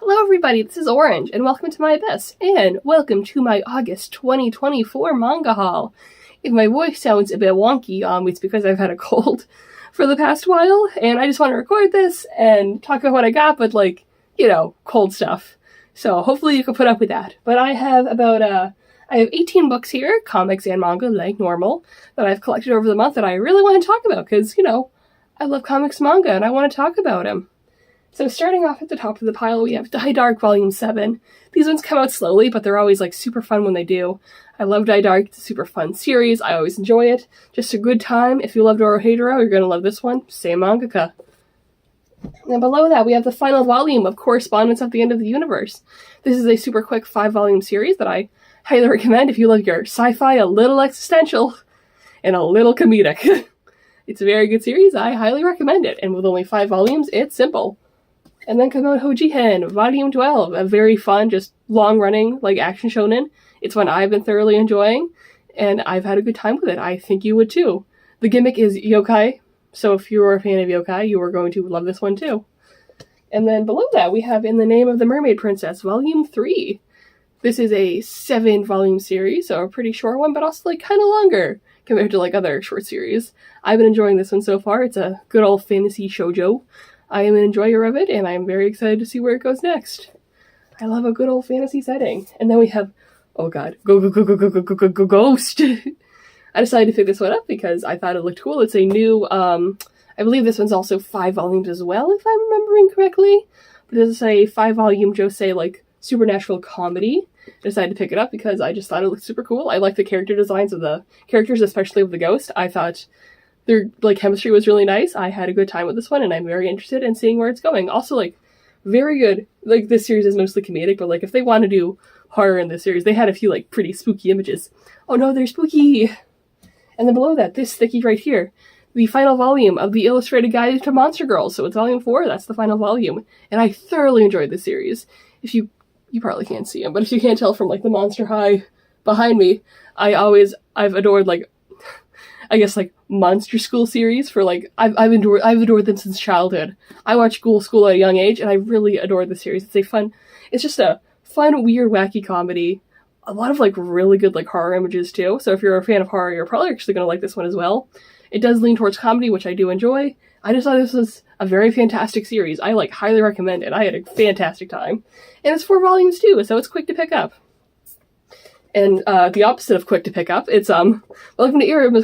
Hello everybody, this is Orange, and welcome to my abyss, and welcome to my August 2024 manga haul. If my voice sounds a bit wonky, it's because I've had a cold for the past while, and I just want to record this and talk about what I got, but cold stuff. So hopefully you can put up with that. But I have I have 18 books here, comics and manga like normal, that I've collected over the month that I really want to talk about, because, I love comics and manga, and I want to talk about them. So starting off at the top of the pile, we have Die Dark Volume 7. These ones come out slowly, but they're always super fun when they do. I love Die Dark. It's a super fun series. I always enjoy it. Just a good time. If you love Dorohedoro, you're going to love this one. Same mangaka. And below that, we have the final volume of Correspondence at the End of the Universe. This is a super quick 5-volume series that I highly recommend if you love your sci-fi a little existential and a little comedic. It's a very good series. I highly recommend it. And with only 5 volumes, it's simple. And then come out Hojihen, Volume 12, a very fun, just long-running, action shonen. It's one I've been thoroughly enjoying, and I've had a good time with it. I think you would too. The gimmick is yokai, so if you're a fan of yokai, you are going to love this one too. And then below that, we have In the Name of the Mermaid Princess, Volume 3. This is a 7-volume series, so a pretty short one, but also kind of longer compared to other short series. I've been enjoying this one so far. It's a good old fantasy shoujo. I am an enjoyer of it, and I am very excited to see where it goes next. I love a good old fantasy setting. And then we have, oh god, Ghost. I decided to pick this one up because I thought it looked cool. It's a new, I believe this one's also 5 volumes as well, if I'm remembering correctly. But it is a 5-volume josei, supernatural comedy. I decided to pick it up because I just thought it looked super cool. I like the character designs of the characters, especially of the ghost. I thought their chemistry was really nice. I had a good time with this one, and I'm very interested in seeing where it's going. Also, very good. This series is mostly comedic, but if they want to do horror in this series, they had a few pretty spooky images. Oh no, they're spooky! And then below that, this thicky right here, the final volume of the Illustrated Guide to Monster Girls. So it's Volume 4. That's the final volume, and I thoroughly enjoyed this series. If you probably can't see them, but if you can't tell from the Monster High behind me, I've adored Monster School series for I've adored them since childhood. I watched Ghoul School at a young age, and I really adored the series. It's just a fun, weird, wacky comedy. A lot of really good horror images too. So if you're a fan of horror, you're probably actually gonna like this one as well. It does lean towards comedy, which I do enjoy. I just thought this was a very fantastic series. I highly recommend it. I had a fantastic time, and it's 4 volumes too, so it's quick to pick up. And the opposite of quick to pick up, it's Welcome to Demon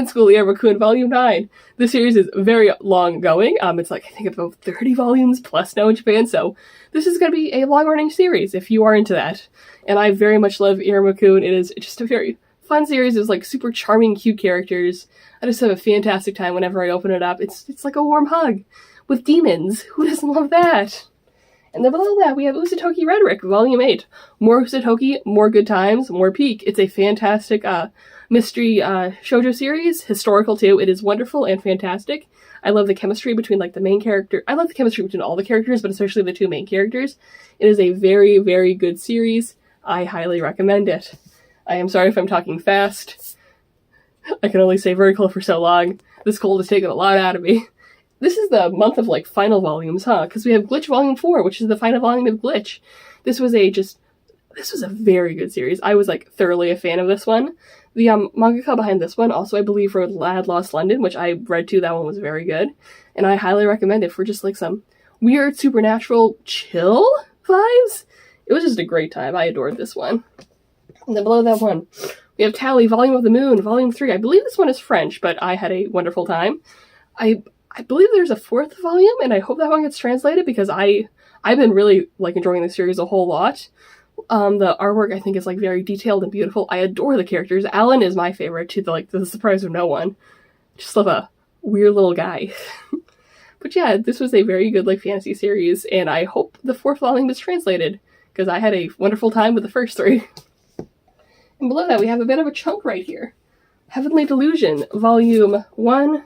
School Iruma-kun Volume 9. This series is very long going. It's I think about 30 volumes plus now in Japan, so this is going to be a long-running series if you are into that. And I very much love Iruma-kun. It is just a very fun series. It's super charming, cute characters. I just have a fantastic time whenever I open it up. It's like a warm hug with demons. Who doesn't love that? And then below that, we have Usatoki Rhetoric, Volume 8. More Usatoki, more good times, more peak. It's a fantastic mystery shoujo series, historical too. It is wonderful and fantastic. I love the chemistry between the main character. I love the chemistry between all the characters, but especially the 2 main characters. It is a very, very good series. I highly recommend it. I am sorry if I'm talking fast. I can only say vertical for so long. This cold has taken a lot out of me. This is the month of final volumes, huh? Because we have Glitch Volume 4, which is the final volume of Glitch. This was a very good series. I was thoroughly a fan of this one. The mangaka behind this one also, I believe, wrote Lad Lost London, which I read too. That one was very good, and I highly recommend it for just some weird supernatural chill vibes. It was just a great time. I adored this one. And then below that one, we have Tally, Volume of the Moon, Volume 3. I believe this one is French, but I had a wonderful time. I believe there's a 4th volume, and I hope that one gets translated because I've been really enjoying the series a whole lot. The artwork I think is very detailed and beautiful. I adore the characters. Alan is my favorite to the surprise of no one. Just love a weird little guy. But yeah, this was a very good fantasy series, and I hope the 4th volume is translated because I had a wonderful time with the first 3. And below that, we have a bit of a chunk right here. Heavenly Delusion, Volume 1,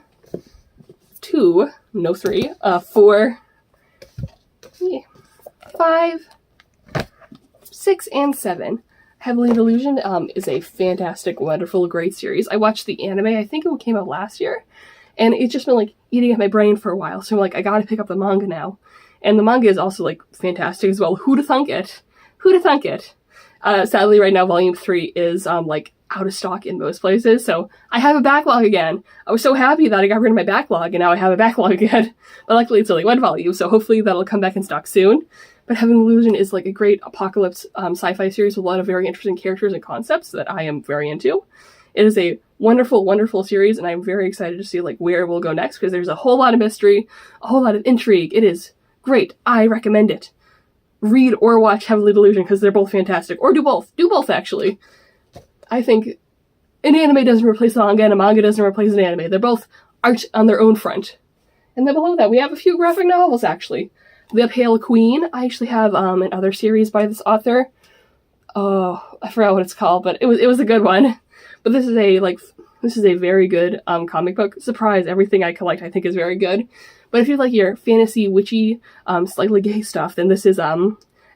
2, no 3, 4, 5, 6, and 7. Heavenly Delusion is a fantastic, wonderful, great series. I watched the anime, I think it came out last year, and it's just been eating at my brain for a while, so I'm I gotta pick up the manga now. And the manga is also, like, fantastic as well. Who'da thunk it? Who'da thunk it? Sadly, right now, Volume 3 is, like, out of stock in most places, so I have a backlog again. I was so happy that I got rid of my backlog, and now I have a backlog again. But luckily, it's only one volume, so hopefully that'll come back in stock soon. But Heaven Illusion is, like, a great apocalypse sci-fi series with a lot of very interesting characters and concepts that I am very into. It is a wonderful, wonderful series, and I'm very excited to see, like, where it will go next, because there's a whole lot of mystery, a whole lot of intrigue. It is great. I recommend it. Read or watch Heavenly Delusion, because they're both fantastic. Or do both. Do both, actually. I think an anime doesn't replace a manga, and a manga doesn't replace an anime. They're both art on their own front. And then below that, we have a few graphic novels, actually. The Pale Queen. I actually have another series by this author. Oh, I forgot what it's called, but it was a good one. But this is a very good comic book. Surprise, everything I collect I think is very good. But if you like your fantasy, witchy, slightly gay stuff, then this is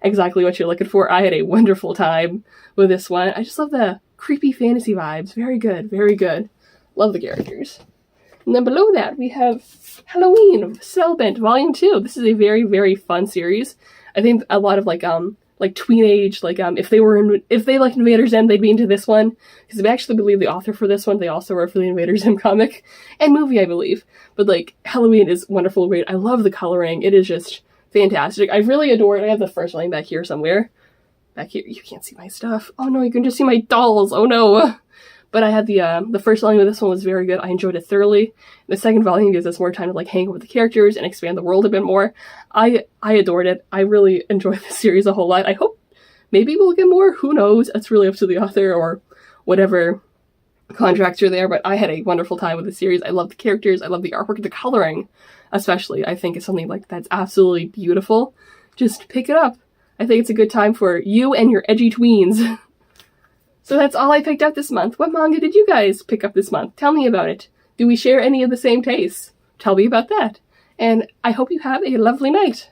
exactly what you're looking for. I had a wonderful time with this one. I just love the creepy fantasy vibes. Very good, very good. Love the characters. And then below that, we have Halloween, Spellbent, Volume 2. This is a very, very fun series. I think a lot of, like tween age, if they liked Invader Zim, they'd be into this one. Because I actually believe the author for this one, they also wrote for the Invader Zim comic and movie, I believe. But, like, Halloween is wonderful, great. I love the coloring. It is just fantastic. I really adore it. I have the first line back here somewhere. Back here, you can't see my stuff. Oh no, you can just see my dolls. Oh no. But I had the first volume of this one was very good. I enjoyed it thoroughly. The second volume gives us more time to, like, hang out with the characters and expand the world a bit more. I adored it. I really enjoyed this series a whole lot. I hope maybe we'll get more. Who knows? It's really up to the author or whatever contracts are there. But I had a wonderful time with the series. I love the characters. I love the artwork. The coloring, especially, I think is something, like, that's absolutely beautiful. Just pick it up. I think it's a good time for you and your edgy tweens. So that's all I picked up this month. What manga did you guys pick up this month? Tell me about it. Do we share any of the same tastes? Tell me about that. And I hope you have a lovely night.